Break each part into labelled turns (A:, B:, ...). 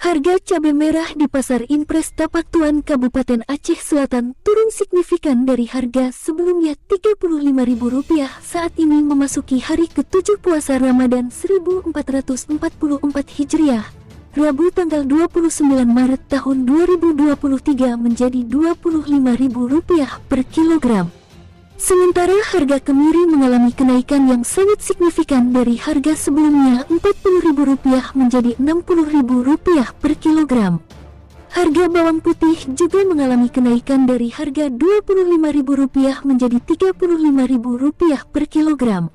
A: Harga cabai merah di Pasar Impres Tapak Tuan Kabupaten Aceh Selatan turun signifikan dari harga sebelumnya Rp35.000 saat ini memasuki hari ke-7 puasa Ramadan 1444 Hijriah. Rabu tanggal 29 Maret tahun 2023 menjadi Rp25.000 per kilogram. Sementara harga kemiri mengalami kenaikan yang sangat signifikan dari harga sebelumnya Rp40.000 menjadi Rp60.000 per kilogram. Harga bawang putih juga mengalami kenaikan dari harga Rp25.000 menjadi Rp35.000 per kilogram.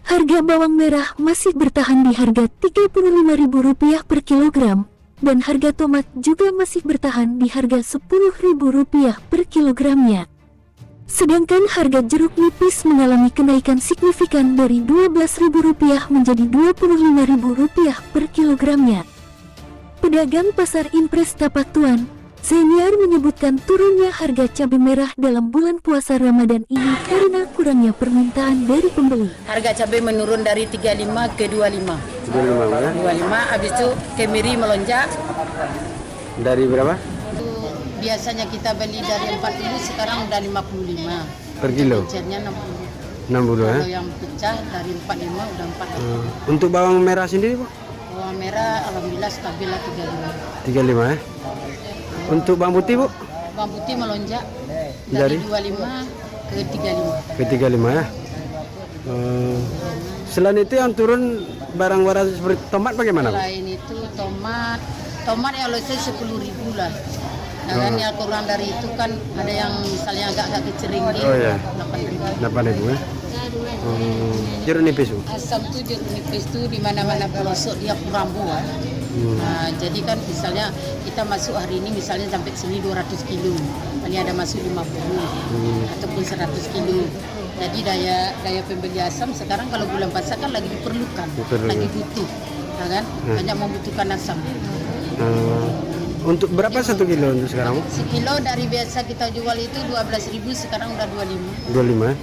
A: Harga bawang merah masih bertahan di harga Rp35.000 per kilogram, dan harga tomat juga masih bertahan di harga Rp10.000 per kilogramnya. Sedangkan harga jeruk nipis mengalami kenaikan signifikan dari Rp12.000 menjadi Rp25.000 per kilogramnya. Pedagang Pasar Impres Tapak Tuan, Senior menyebutkan turunnya harga cabai merah dalam bulan puasa Ramadan ini karena kurangnya permintaan dari pembeli.
B: Harga cabai menurun dari 35 ke 25. 25, habis itu kemiri melonjak.
C: Dari berapa?
B: Biasanya kita beli dari 40 sekarang udah 55
C: Per kilo?
B: Encernya 60.
C: 60 ya?
B: Kalau yang pecah dari 45 udah 40.
C: Untuk bawang merah sendiri, Pak?
B: Bawang merah alhamdulillah stabil lah 35.
C: 35 ya? Untuk bawang putih, Bu?
B: Bawang putih melonjak
C: Dari?
B: dari 25 ke 35.
C: Ke 35 ya? Selain itu yang turun barang-barang seperti tomat bagaimana, Bu?
B: Selain itu tomat ya kalau saya 10.000 lah. Nah kan yang kurang dari itu kan ada yang misalnya agak-agak kecering dia,
C: Oh ya,
B: 8.000.
C: 8.000 ya? Jeruk nipis, Bu?
B: Asam tuh jeruk nipis tuh di mana-mana pelosok dia kurang buah. Nah, jadi kan misalnya kita masuk hari ini misalnya sampai sini 200 kilo, paling ada masuk 50 ataupun 100 kilo. Jadi daya pembeli asam sekarang kalau bulan puasa kan lagi diperlukan, lagi butuh, nah kan? Banyak membutuhkan asam.
C: Untuk berapa 1 kilo untuk sekarang?
B: Sekilo dari biasa kita jual itu 12.000 sekarang udah 25.
C: 25 ya?